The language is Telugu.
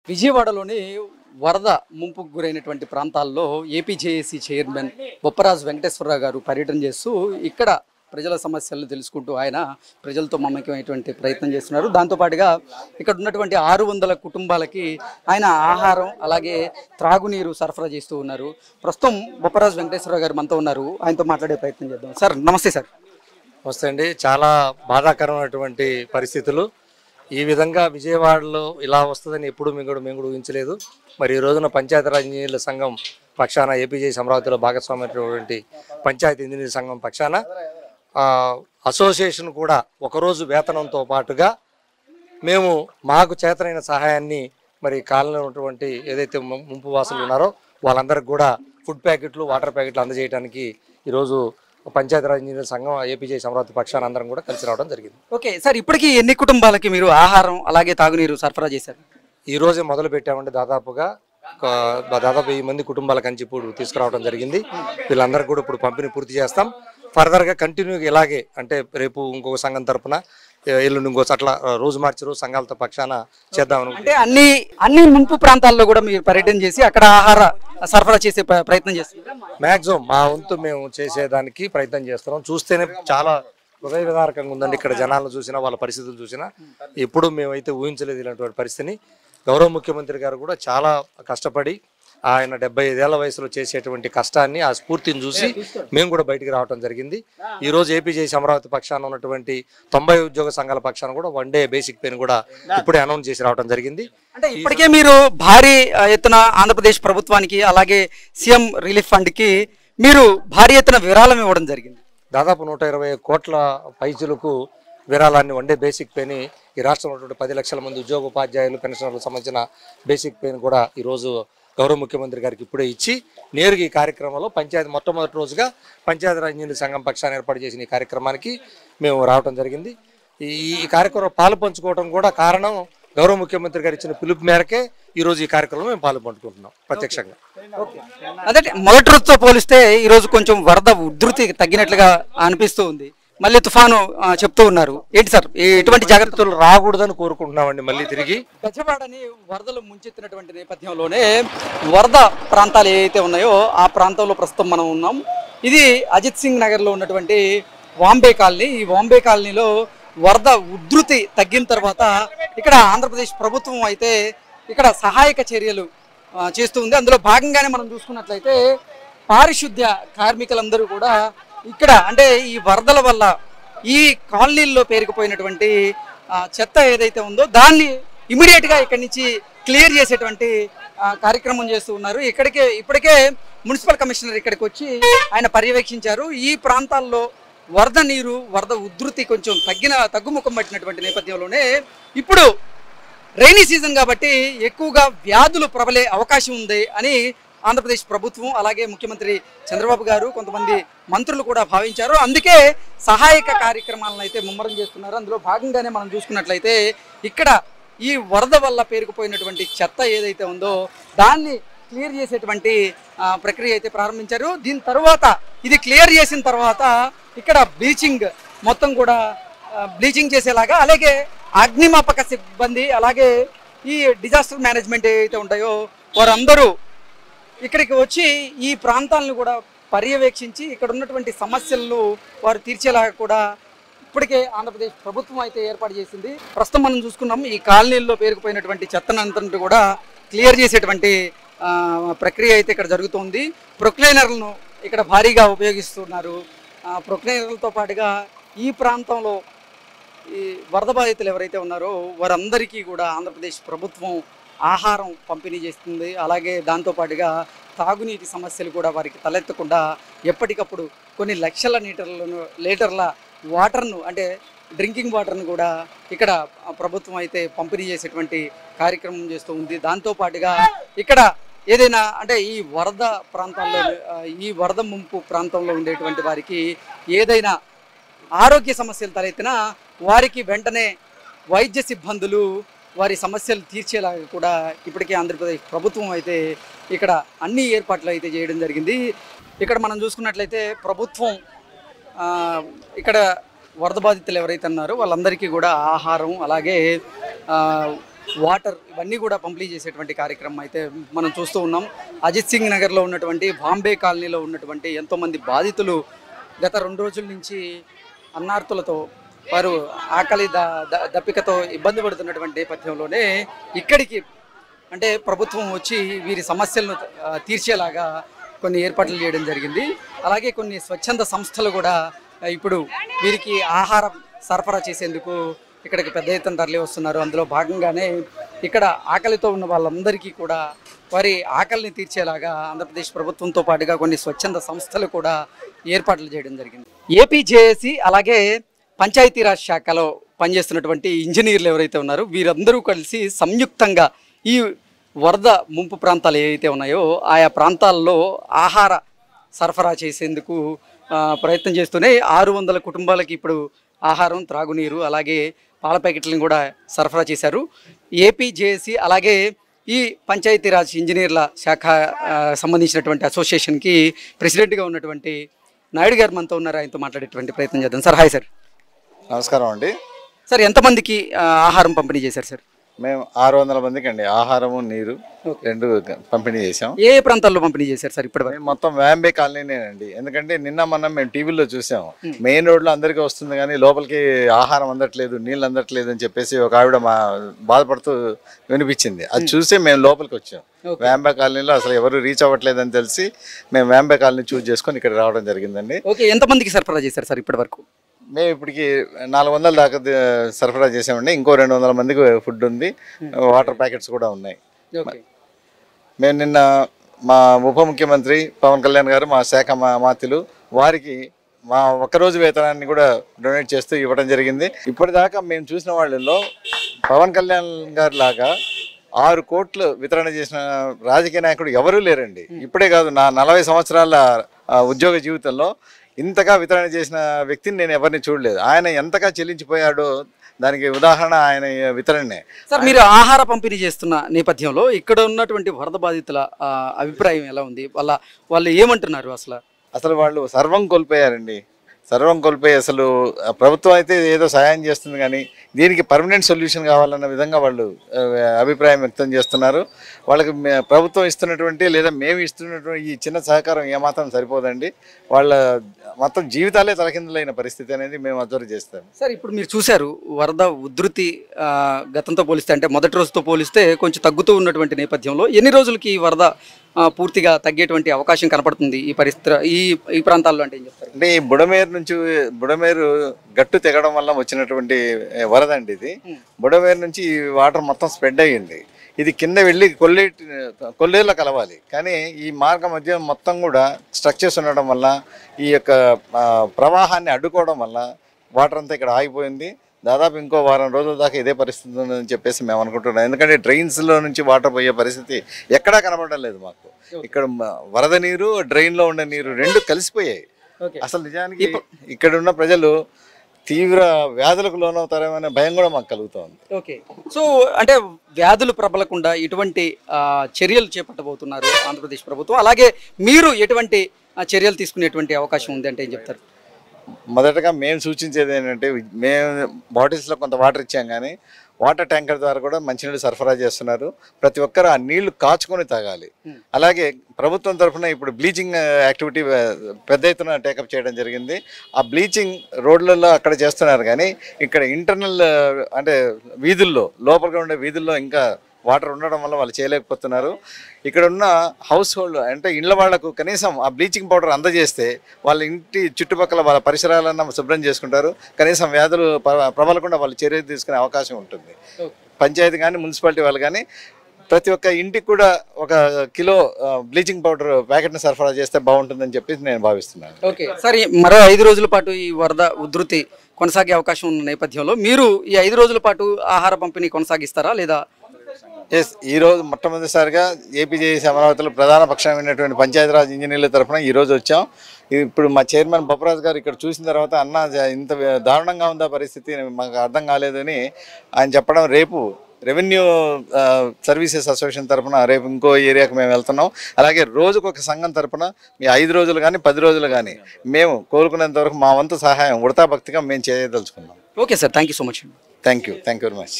విజయవాడలోని వరద ముంపుకు గురైనటువంటి ప్రాంతాల్లో ఏపీజేఏసీ చైర్మన్ బొప్పరాజు వెంకటేశ్వరరావు గారు పర్యటన చేస్తూ ఇక్కడ ప్రజల సమస్యలను తెలుసుకుంటూ ఆయన ప్రజలతో మమేకమైనటువంటి ప్రయత్నం చేస్తున్నారు. దాంతోపాటుగా ఇక్కడ ఉన్నటువంటి 600 కుటుంబాలకి ఆయన ఆహారం అలాగే త్రాగునీరు సరఫరా చేస్తూ ఉన్నారు. ప్రస్తుతం బొప్పరాజు వెంకటేశ్వరరావు గారు మనతో ఉన్నారు. ఆయనతో మాట్లాడే ప్రయత్నం చేద్దాం. సార్ నమస్తే. సార్ నమస్తే అండి. చాలా బాధాకరమైనటువంటి పరిస్థితులు. ఈ విధంగా విజయవాడలో ఇలా వస్తుందని ఎప్పుడు మేము కూడా ఊహించలేదు. మరి ఈ రోజున పంచాయతీరాజ్ ఇంజనీర్ల సంఘం పక్షాన ఏపీజేఏసీ అమరావతిలో భాగస్వామ్యమైనటువంటి పంచాయతీ ఇంజనీర్ల సంఘం పక్షాన అసోసియేషన్ కూడా ఒకరోజు వేతనంతో పాటుగా మేము మాకు చేతనైన సహాయాన్ని మరి కాలనీలో ఉన్నటువంటి ఏదైతే ముంపు వాసులు ఉన్నారో వాళ్ళందరికీ కూడా ఫుడ్ ప్యాకెట్లు వాటర్ ప్యాకెట్లు అందజేయడానికి ఈరోజు పంచాయతీరాజ్ ఇంజనీర్ల సంఘం ఏపీజేఏసీ అమరావతి పక్షాన అందరం కూడా కలిసి రావడం జరిగింది. ఓకే సార్, ఇప్పటికీ ఎన్ని కుటుంబాలకి మీరు ఆహారం అలాగే తాగునీరు సరఫరా చేశారు? ఈ రోజే మొదలు పెట్టామంటే దాదాపు 1000 మంది కుటుంబాల కంచి ఇప్పుడు తీసుకురావడం జరిగింది. వీళ్ళందరికీ కూడా ఇప్పుడు పంపిణీ పూర్తి చేస్తాం. ఫర్దర్గా కంటిన్యూగా ఇలాగే అంటే రేపు ఇంకొక సంఘం తరఫున ఎల్లుండి ఇంకో అట్లా రోజు మార్చి రోజు సంఘాలతో పక్షాన చేద్దామని అంటే అన్ని ముంపు ప్రాంతాల్లో కూడా మీరు పర్యటన చేసి అక్కడ ఆహార సరఫరా చేసే ప్రయత్నం చేస్తున్నారు. మ్యాక్సిమం మా వంతు మేము చేసేదానికి ప్రయత్నం చేస్తున్నాం. చూస్తేనే చాలా హృదయ విదారకంగా ఉందండి. ఇక్కడ జనాలను చూసినా వాళ్ళ పరిస్థితులు చూసినా ఎప్పుడు మేమైతే ఊహించలేదు ఇలాంటి పరిస్థితిని. గౌరవ ముఖ్యమంత్రి గారు కూడా చాలా కష్టపడి ఆయన 75 ఏళ్ల వయసులో చేసేటువంటి కష్టాన్ని ఆ స్ఫూర్తిని చూసి మేము కూడా బయటికి రావడం జరిగింది. ఈ రోజు ఏపీజేఏసీ అమరావతి పక్షాన ఉన్నటువంటి 90 ఉద్యోగ సంఘాల పక్షాన కూడా 1 డే బేసిక్ పేని కూడా ఇప్పుడే అనౌన్స్ చేసి రావడం జరిగింది. అంటే ఇప్పటికే మీరు భారీ ఎత్తున ఆంధ్రప్రదేశ్ ప్రభుత్వానికి అలాగే సీఎం రిలీఫ్ ఫండ్ కి మీరు భారీ ఎత్తున విరాళం ఇవ్వడం జరిగింది. దాదాపు 120 కోట్ల పైచులకు విరాళాన్ని 1 డే బేసిక్ పేని ఈ రాష్ట్రంలో ఉన్నటువంటి 10 లక్షల మంది ఉద్యోగ ఉపాధ్యాయులు పెన్షనర్లకు సంబంధించిన బేసిక్ పేని కూడా ఈరోజు గౌరవ ముఖ్యమంత్రి గారికి ఇప్పుడే ఇచ్చి నేరుగా ఈ కార్యక్రమంలో మొట్టమొదటి రోజుగా పంచాయతీరాజ్ ఇంజనీర్ల సంఘం పక్షాన్ని ఏర్పాటు చేసిన ఈ కార్యక్రమానికి మేము రావడం జరిగింది. ఈ కార్యక్రమం పాలు పంచుకోవడం కూడా కారణం గౌరవ ముఖ్యమంత్రి గారు ఇచ్చిన పిలుపు మేరకే ఈరోజు ఈ కార్యక్రమంలో మేము పాలు పంచుకుంటున్నాం ప్రత్యక్షంగా. అదే మొదటి రోజుతో పోలిస్తే ఈరోజు కొంచెం వరద ఉధృతి తగ్గినట్లుగా అనిపిస్తూ ఉంది. మళ్ళీ తుఫాను చెప్తూ ఉన్నారు. ఏంటి సార్ ఎటువంటి జాగ్రత్తలు రాకూడదని కోరుకుంటున్నామండి. మళ్ళీ తిరిగి గజవాడని వరదలు ముంచెత్తినటువంటి నేపథ్యంలోనే వరద ప్రాంతాలు ఏవైతే ఉన్నాయో ఆ ప్రాంతంలో ప్రస్తుతం మనం ఉన్నాం. ఇది అజిత్ సింగ్ నగర్లో ఉన్నటువంటి వాంబే కాలనీ. ఈ వాంబే కాలనీలో వరద ఉధృతి తగ్గిన తర్వాత ఇక్కడ ఆంధ్రప్రదేశ్ ప్రభుత్వం అయితే ఇక్కడ సహాయక చర్యలు చేస్తూ ఉంది. అందులో భాగంగానే మనం చూసుకున్నట్లయితే పారిశుద్ధ్య కార్మికులందరూ కూడా ఇక్కడ అంటే ఈ వరదల వల్ల ఈ కాలనీల్లో పేరుకుపోయినటువంటి చెత్త ఏదైతే ఉందో దాన్ని ఇమీడియట్గా ఇక్కడి నుంచి క్లియర్ చేసేటువంటి కార్యక్రమం చేస్తూ ఉన్నారు. ఇప్పటికే మున్సిపల్ కమిషనర్ ఇక్కడికి వచ్చి ఆయన పర్యవేక్షించారు. ఈ ప్రాంతాల్లో వరద ఉధృతి కొంచెం తగ్గుముఖం పట్టినటువంటి నేపథ్యంలోనే ఇప్పుడు రైనీ సీజన్ కాబట్టి ఎక్కువగా వ్యాధులు ప్రబలే అవకాశం ఉంది అని ఆంధ్రప్రదేశ్ ప్రభుత్వం అలాగే ముఖ్యమంత్రి చంద్రబాబు గారు కొంతమంది మంత్రులు కూడా భావించారు. అందుకే సహాయక కార్యక్రమాలను అయితే ముమ్మరం చేస్తున్నారు. అందులో భాగంగానే మనం చూసుకున్నట్లయితే ఇక్కడ ఈ వరద వల్ల పేరుకుపోయినటువంటి చెత్త ఏదైతే ఉందో దాన్ని క్లియర్ చేసేటువంటి ప్రక్రియ అయితే ప్రారంభించారు. దీని తర్వాత ఇది క్లియర్ చేసిన తర్వాత ఇక్కడ బ్లీచింగ్ మొత్తం కూడా బ్లీచింగ్ చేసేలాగా అలాగే అగ్నిమాపక సిబ్బంది అలాగే ఈ డిజాస్టర్ మేనేజ్మెంట్ ఏవైతే ఉంటాయో వారందరూ ఇక్కడికి వచ్చి ఈ ప్రాంతాలను కూడా పర్యవేక్షించి ఇక్కడ ఉన్నటువంటి సమస్యలను వారు తీర్చేలాగా కూడా ఇప్పటికే ఆంధ్రప్రదేశ్ ప్రభుత్వం అయితే ఏర్పాటు చేసింది. ప్రస్తుతం మనం చూసుకున్నాం ఈ కాలనీల్లో పేరుకుపోయినటువంటి చెత్తనంతా కూడా క్లియర్ చేసేటువంటి ప్రక్రియ అయితే ఇక్కడ జరుగుతుంది. ప్రొక్లైనర్లను ఇక్కడ భారీగా ఉపయోగిస్తున్నారు. ప్రొక్లైనర్లతో పాటుగా ఈ ప్రాంతంలో ఈ వరద బాధితులు ఎవరైతే ఉన్నారో వారందరికీ కూడా ఆంధ్రప్రదేశ్ ప్రభుత్వం ఆహారం పంపిణీ చేస్తుంది. అలాగే దాంతోపాటుగా తాగునీటి సమస్యలు కూడా వారికి తలెత్తకుండా ఎప్పటికప్పుడు కొన్ని లక్షల లీటర్ల వాటర్ను అంటే డ్రింకింగ్ వాటర్ను కూడా ఇక్కడ ప్రభుత్వం అయితే పంపిణీ చేసేటువంటి కార్యక్రమం చేస్తూ ఉంది. దాంతోపాటుగా ఇక్కడ ఏదైనా అంటే ఈ వరద ప్రాంతాల్లో ఈ వరద ముంపు ప్రాంతంలో ఉండేటువంటి వారికి ఏదైనా ఆరోగ్య సమస్యలు తలెత్తినా వారికి వెంటనే వైద్య సిబ్బందులు వారి సమస్యలు తీర్చేలాగా కూడా ఇప్పటికే ఆంధ్రప్రదేశ్ ప్రభుత్వం అయితే ఇక్కడ అన్ని ఏర్పాట్లు అయితే చేయడం జరిగింది. ఇక్కడ మనం చూసుకున్నట్లయితే ప్రభుత్వం ఇక్కడ వరద బాధితులు ఎవరైతే ఉన్నారో వాళ్ళందరికీ కూడా ఆహారం అలాగే వాటర్ ఇవన్నీ కూడా పంపిణీ చేసేటువంటి కార్యక్రమం అయితే మనం చూస్తూ ఉన్నాం. అజిత్ సింగ్ నగర్లో ఉన్నటువంటి బాంబే కాలనీలో ఉన్నటువంటి ఎంతోమంది బాధితులు గత 2 రోజుల నుంచి అన్నార్తులతో వారు ఆకలి దప్పికతో ఇబ్బంది పడుతున్నటువంటి నేపథ్యంలోనే ఇక్కడికి అంటే ప్రభుత్వం వచ్చి వీరి సమస్యలను తీర్చేలాగా కొన్ని ఏర్పాట్లు చేయడం జరిగింది. అలాగే కొన్ని స్వచ్ఛంద సంస్థలు కూడా ఇప్పుడు వీరికి ఆహారం సరఫరా చేసేందుకు ఇక్కడికి పెద్ద ఎత్తున తరలి వస్తున్నారు. అందులో భాగంగానే ఇక్కడ ఆకలితో ఉన్న వాళ్ళందరికీ కూడా వారి ఆకలిని తీర్చేలాగా ఆంధ్రప్రదేశ్ ప్రభుత్వంతో పాటుగా కొన్ని స్వచ్ఛంద సంస్థలు కూడా ఏర్పాట్లు చేయడం జరిగింది. ఏపీజేఏసీ అలాగే పంచాయతీరాజ్ శాఖలో పనిచేస్తున్నటువంటి ఇంజనీర్లు ఎవరైతే ఉన్నారో వీరందరూ కలిసి సంయుక్తంగా ఈ వరద ముంపు ప్రాంతాలు ఏవైతే ఉన్నాయో ఆయా ప్రాంతాల్లో ఆహార సరఫరా చేసేందుకు ప్రయత్నం చేస్తూనే 600 కుటుంబాలకి ఇప్పుడు ఆహారం, త్రాగునీరు అలాగే పాల ప్యాకెట్లను కూడా సరఫరా చేశారు. ఏపీజేఏసీ అలాగే ఈ పంచాయతీరాజ్ ఇంజనీర్ల శాఖ సంబంధించినటువంటి అసోసియేషన్కి ప్రెసిడెంట్గా ఉన్నటువంటి నాయుడు గారు మనతో ఉన్నారు. ఆయనతో మాట్లాడేటువంటి ప్రయత్నం చేద్దాం. Sir hi sir. నమస్కారం అండి. సార్ ఎంతమందికి ఆహారం పంపిణీ చేశారు సార్? మేము 600 మందికి అండి ఆహారము నీరు 2 పంపిణీ చేసాం. ఏ ప్రాంతాల్లో పంపిణీ చేశారు సార్ ఇప్పటి వరకు? మొత్తం వాంబే కాలనీనేనండి. ఎందుకంటే నిన్న మొన్న మేము టీవీలో చూసాము మెయిన్ రోడ్లో అందరికీ వస్తుంది కానీ లోపలికి ఆహారం అందట్లేదు, నీళ్ళు అందట్లేదు అని చెప్పేసి ఒక ఆవిడ బాధపడుతూ వినిపించింది. అది చూసి మేము లోపలికి వచ్చాం. వాంబే కాలనీలో అసలు ఎవరు రీచ్ అవ్వట్లేదు అని తెలిసి మేము వాంబే కాలనీ చూస్ చేసుకొని ఇక్కడ రావడం జరిగిందండి. ఓకే, ఎంతమందికి సరఫరా చేశారు సార్ ఇప్పటి వరకు? మేము ఇప్పటికి 400 దాకా సరఫరా చేసామండి. ఇంకో 200 మందికి ఫుడ్ ఉంది, వాటర్ ప్యాకెట్స్ కూడా ఉన్నాయి. మేము నిన్న మా ఉప ముఖ్యమంత్రి పవన్ కళ్యాణ్ గారు, మా శాఖ మాత్యులు వారికి మా ఒక్కరోజు వేతనాన్ని కూడా డొనేట్ చేస్తూ ఇవ్వడం జరిగింది. ఇప్పటిదాకా మేము చూసిన వాళ్ళలో పవన్ కళ్యాణ్ గారి లాగా 6 కోట్లు వితరణ చేసిన రాజకీయ నాయకుడు ఎవరూ లేరండి. ఇప్పుడే కాదు, నా 40 సంవత్సరాల ఉద్యోగ జీవితంలో ఇంతగా వితరణ చేసిన వ్యక్తిని నేను ఎవరిని చూడలేదు. ఆయన ఎంతగా చెల్లించిపోయాడో దానికి ఉదాహరణ ఆయన వితరణే. సార్ మీరు ఆహార పంపిణీ చేస్తున్న నేపథ్యంలో ఇక్కడ ఉన్నటువంటి వరద బాధితుల అభిప్రాయం ఎలా ఉంది? వాళ్ళు ఏమంటున్నారు? అసలు వాళ్ళు సర్వం కోల్పోయారండి. సర్వం కోల్పోయి అసలు ప్రభుత్వం అయితే ఏదో సహాయం చేస్తుంది కానీ దీనికి పర్మనెంట్ సొల్యూషన్ కావాలన్న విధంగా వాళ్ళు అభిప్రాయం వ్యక్తం చేస్తున్నారు. వాళ్ళకి ప్రభుత్వం ఇస్తున్నటువంటి లేదా మేము ఇస్తున్నటువంటి ఈ చిన్న సహకారం ఏమాత్రం సరిపోదండి. వాళ్ళ మొత్తం జీవితాలే తలకిందులైన పరిస్థితి అనేది మేము అబ్జర్వ్ చేస్తాం. సార్ ఇప్పుడు మీరు చూశారు వరద ఉధృతి గతంతో పోలిస్తే అంటే మొదటి రోజుతో పోలిస్తే కొంచెం తగ్గుతూ ఉన్నటువంటి నేపథ్యంలో ఎన్ని రోజులకి ఈ వరద పూర్తిగా తగ్గేటువంటి అవకాశం కనపడుతుంది ఈ పరిస్థితి ఈ ప్రాంతాల్లో అంటే ఏం చెప్తారు? అంటే ఈ బుడమేరు గట్టు తెగడం వల్ల వచ్చినటువంటి వరద అండి ఇది. బుడమేరు నుంచి ఈ వాటర్ మొత్తం స్ప్రెడ్ అయ్యింది. ఇది కింద వెళ్ళి కొల్లేరులో కలవాలి కానీ ఈ మార్గం మధ్య మొత్తం కూడా స్ట్రక్చర్స్ ఉండడం వల్ల ఈ యొక్క ప్రవాహాన్ని అడ్డుకోవడం వల్ల వాటర్ అంతా ఇక్కడ ఆగిపోయింది. దాదాపు ఇంకో వారం రోజుల దాకా ఇదే పరిస్థితి ఉందని చెప్పేసి మేము అనుకుంటున్నాం. ఎందుకంటే డ్రైన్స్లో నుంచి వాటర్ పోయే పరిస్థితి ఎక్కడా కనబడడం లేదు మాకు. ఇక్కడ వరద నీరు, డ్రైన్లో ఉండే నీరు 2 కలిసిపోయాయి. అసలు నిజానికి ఇక్కడ ఉన్న ప్రజలు తీవ్ర వ్యాధులకు లోనవుతారేమనే భయం కూడా మాకు కలుగుతుంది. ఓకే, సో అంటే వ్యాధులు ప్రబలకుండా ఎటువంటి చర్యలు చేపట్టబోతున్నారు ఆంధ్రప్రదేశ్ ప్రభుత్వం? అలాగే మీరు ఎటువంటి చర్యలు తీసుకునేటువంటి అవకాశం ఉంది అంటే ఏం చెప్తారు? మొదటగా మేము సూచించేది ఏంటంటే మేము బాటిల్స్లో కొంత వాటర్ ఇచ్చాం కానీ వాటర్ ట్యాంకర్ ద్వారా కూడా మంచినీళ్ళు సరఫరా చేస్తున్నారు. ప్రతి ఒక్కరు ఆ నీళ్లు కాచుకొని తాగాలి. అలాగే ప్రభుత్వం తరఫున ఇప్పుడు బ్లీచింగ్ యాక్టివిటీ పెద్ద ఎత్తున టేకప్ చేయడం జరిగింది. ఆ బ్లీచింగ్ రోడ్లలో అక్కడ చేస్తున్నారు కానీ ఇక్కడ ఇంటర్నల్ అంటే వీధుల్లో లోపలిగా ఉండే వీధుల్లో ఇంకా వాటర్ ఉండడం వల్ల వాళ్ళు చేయలేకపోతున్నారు. ఇక్కడ ఉన్న హౌస్ హోల్డ్ అంటే ఇళ్ళ వాళ్లకు కనీసం ఆ బ్లీచింగ్ పౌడర్ అందజేస్తే వాళ్ళ ఇంటి చుట్టుపక్కల వాళ్ళ పరిసరాలన్నా శుభ్రం చేసుకుంటారు. కనీసం వ్యాధులు ప్రబలకుండా వాళ్ళు చర్య తీసుకునే అవకాశం ఉంటుంది. పంచాయతీ కానీ మున్సిపాలిటీ వాళ్ళు కానీ ప్రతి ఒక్క ఇంటికి కూడా 1 కిలో బ్లీచింగ్ పౌడర్ ప్యాకెట్ని సరఫరా చేస్తే బాగుంటుందని చెప్పి నేను భావిస్తున్నాను. ఓకే, సరే మరో 5 రోజుల పాటు ఈ వరద ఉధృతి కొనసాగే అవకాశం ఉన్న నేపథ్యంలో మీరు ఈ 5 రోజుల పాటు ఆహార పంపిణీ కొనసాగిస్తారా లేదా? ఎస్, ఈరోజు మొట్టమొదటిసారిగా ఏపీజేఏసీ అమరావతిలో ప్రధాన పక్షమైనటువంటి పంచాయతీరాజ్ ఇంజనీర్ల తరఫున ఈరోజు వచ్చాం. ఇప్పుడు మా చైర్మన్ బొప్పరాజు గారు ఇక్కడ చూసిన తర్వాత అన్న ఇంత దారుణంగా ఉందా పరిస్థితి మాకు అర్థం కాలేదని ఆయన చెప్పడం, రేపు రెవెన్యూ సర్వీసెస్ అసోసియేషన్ తరఫున రేపు ఇంకో ఏరియాకి మేము వెళ్తున్నాం. అలాగే రోజుకొక సంఘం తరఫున మీ 5 రోజులు కానీ 10 రోజులు కానీ మేము కోరుకునేంత వరకు మా వంతు సహాయం ఉడతా భక్తిగా మేము చేయదలుచుకున్నాం. Okay sir, thank you so much. Thank you very much.